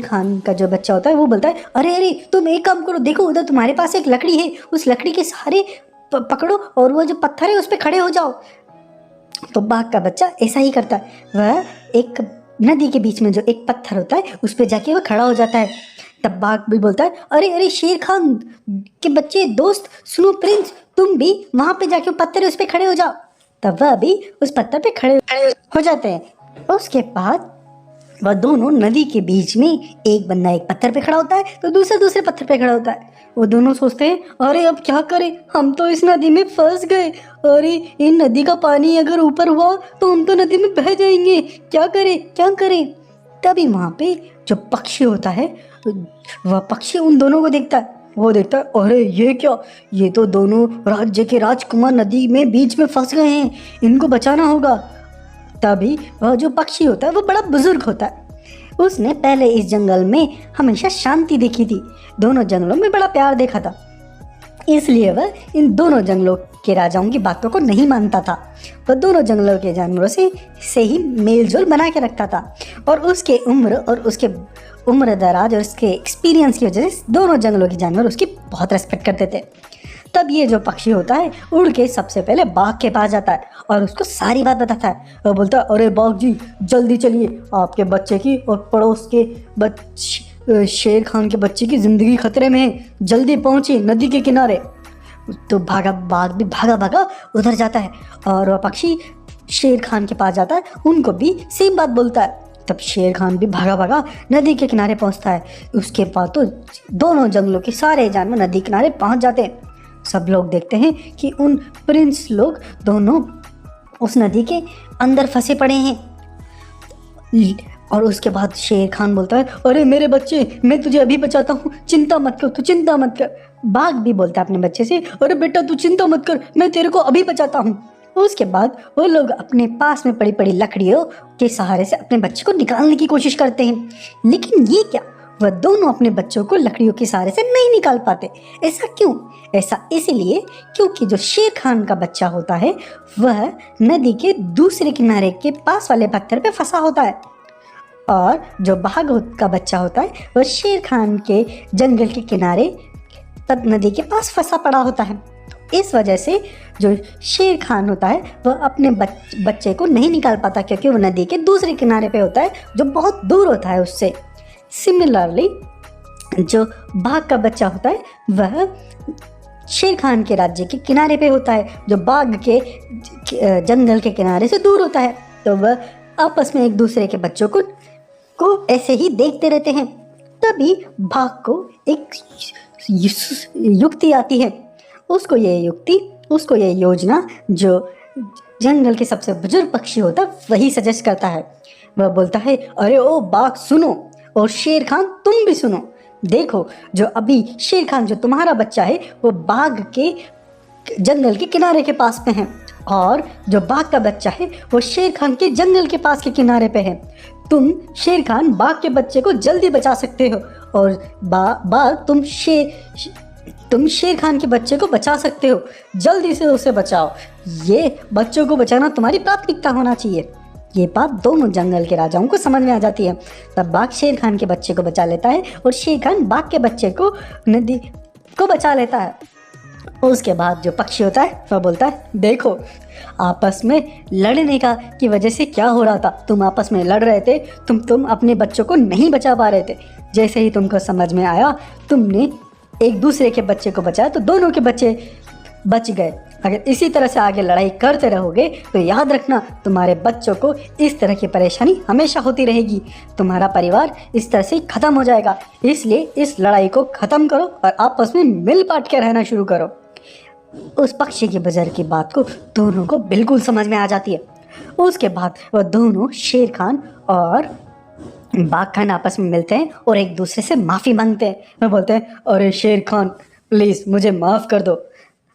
खान का जो बच्चा होता है वो बोलता है, अरे अरे तुम एक काम करो, देखो उधर तुम्हारे पास एक लकड़ी है, उस लकड़ी के सहारे पकड़ो और वो जो पत्थर है उस पर खड़े हो जाओ। तो बाघ का बच्चा ऐसा ही करता है, वह एक नदी के बीच में जो एक पत्थर होता है उस पर जाके वह खड़ा हो जाता है। तब बाघ भी बोलता है, अरे अरे शेर खान के बच्चे दोस्त सुनो, प्रिंस तुम भी वहां पे जाके पत्थर है उस पर खड़े हो जाओ। तब वह भी उस पत्थर पे खड़े हो जाते हैं। उसके बाद वह दोनों नदी के बीच में, एक बंदा एक पत्थर पे खड़ा होता है तो दूसरा दूसरे पत्थर पे खड़ा होता है। वो दोनों सोचते हैं, अरे अब क्या करें, हम तो इस नदी में फंस गए, अरे इन नदी का पानी अगर ऊपर हुआ तो हम तो नदी में बह जाएंगे, क्या करें क्या करें। तभी वहाँ पे जो पक्षी होता है वह पक्षी उन दोनों को देखता है। वो देखता है, अरे ये क्या, ये तो दोनों राज्य के राजकुमार नदी में बीच में फंस गए हैं, इनको बचाना होगा। तभी वह जो पक्षी होता है वो बड़ा बुजुर्ग होता है। उसने पहले इस जंगल में हमेशा शांति देखी थी, दोनों जंगलों में बड़ा प्यार देखा था, इसलिए वह इन दोनों जंगलों के राजाओं की बातों को नहीं मानता था। वह दोनों जंगलों के जानवरों से ही मेलजोल बना के रखता था और उसके उम्र दराज और उसके एक्सपीरियंस की वजह से दोनों जंगलों के जानवर उसकी बहुत रेस्पेक्ट करते थे। तब ये जो पक्षी होता है उड़ के सबसे पहले बाघ के पास जाता है और उसको सारी बात बताता है। वो बोलता है, अरे बाघ जी जल्दी चलिए, आपके बच्चे की और पड़ोस के शेर खान के बच्चे की ज़िंदगी खतरे में है, जल्दी पहुँचिए नदी के किनारे। तो बाघ भी भागा भागा उधर जाता है और वह पक्षी शेर खान के पास जाता है, उनको भी सेम बात बोलता है। तब शेर खान भी भागा भागा नदी के किनारे पहुँचता है। उसके बाद तो दोनों जंगलों के सारे जानवर नदी किनारे पहुँच जाते हैं। सब लोग देखते हैं कि उन प्रिंस लोग दोनों उस नदी के अंदर फंसे पड़े हैं। और उसके बाद शेर खान बोलता है, अरे मेरे बच्चे, मैं तुझे अभी बचाता हूँ, चिंता मत कर, तू चिंता मत कर। बाघ भी बोलता है अपने बच्चे से, अरे बेटा तू चिंता मत कर, मैं तेरे को अभी बचाता हूँ। उसके बाद वो लोग अपने पास में पड़ी पड़ी लकड़ियों के सहारे से अपने बच्चे को निकालने की कोशिश करते हैं, लेकिन ये क्या, वह दोनों अपने बच्चों को लकड़ियों के सहारे से नहीं निकाल पाते। ऐसा क्यों? ऐसा इसलिए क्योंकि जो शेर खान का बच्चा होता है वह नदी के दूसरे किनारे के पास वाले पत्थर पे फंसा होता है और जो बाघ का बच्चा होता है वह शेर खान के जंगल के किनारे नदी के पास फंसा पड़ा होता है। इस वजह से जो शेर खान होता है वह अपने बच्चे को नहीं निकाल पाता, क्योंकि वो नदी के दूसरे किनारे पे होता है जो बहुत दूर होता है उससे। सिमिलरली जो बाघ का बच्चा होता है वह शेर खान के राज्य के किनारे पे होता है, जो बाघ के जंगल के किनारे से दूर होता है। तो वह आपस में एक दूसरे के बच्चों को ऐसे ही देखते रहते हैं। तभी बाघ को एक युक्ति आती है। उसको ये योजना जो जंगल के सबसे बुजुर्ग पक्षी होता है वही सजेस्ट करता है। वह बोलता है, अरे ओ बाघ सुनो, और शेर खान तुम भी सुनो। देखो जो अभी शेर खान जो तुम्हारा बच्चा है वो बाघ के जंगल के किनारे के पास में है, और जो बाघ का बच्चा है वो शेर खान के जंगल के पास के किनारे पे है। तुम शेर खान बाघ के बच्चे को जल्दी बचा सकते हो, और बाघ तुम शेर खान के बच्चे को बचा सकते हो, जल्दी से उसे बचाओ। ये बच्चों को बचाना तुम्हारी प्राथमिकता होना चाहिए। ये बात दोनों जंगल के राजाओं को समझ में आ जाती है। तब बाघ शेर खान के बच्चे को बचा लेता है और शेर खान बाघ के बच्चे को नदी को बचा लेता है। उसके बाद जो पक्षी होता है वह बोलता है, देखो आपस में लड़ने की वजह से क्या हो रहा था, तुम आपस में लड़ रहे थे, तुम अपने बच्चों को नहीं बचा पा रहे थे। जैसे ही तुमको समझ में आया, तुमने एक दूसरे के बच्चे को बचाया तो दोनों के बच्चे बच गए। अगर इसी तरह से आगे लड़ाई करते रहोगे तो याद रखना तुम्हारे बच्चों को इस तरह की परेशानी हमेशा होती रहेगी, तुम्हारा परिवार इस तरह से ख़त्म हो जाएगा। इसलिए इस लड़ाई को ख़त्म करो और आपस में मिल बांट के रहना शुरू करो। उस पक्षी के बुजुर्ग की बात को दोनों को बिल्कुल समझ में आ जाती है। उसके बाद वह दोनों शेर खान और बाघ खान आपस में मिलते हैं और एक दूसरे से माफ़ी मांगते हैं। वह बोलते हैं, अरे शेर खान प्लीज़ मुझे माफ़ कर दो।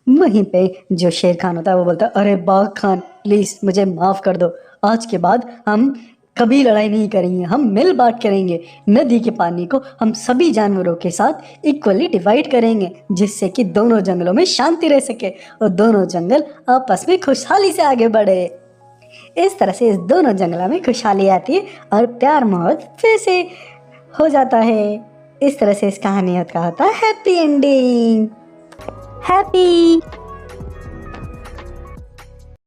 वहीं पे जो शेर खान होता है वो बोलता है, अरे बाघ खान प्लीज़ मुझे माफ़ कर दो, आज के बाद हम कभी लड़ाई नहीं करेंगे, हम मिल बांट करेंगे। नदी के पानी को हम सभी जानवरों के साथ इक्वली डिवाइड करेंगे, जिससे कि दोनों जंगलों में शांति रह सके और दोनों जंगल आपस में खुशहाली से आगे बढ़े। इस तरह से इस दोनों जंगलों में खुशहाली आती है और प्यार मोहब्बत फिर से हो जाता है। इस तरह से इस कहानी का होता है हैप्पी एंडिंग। हैप्पी।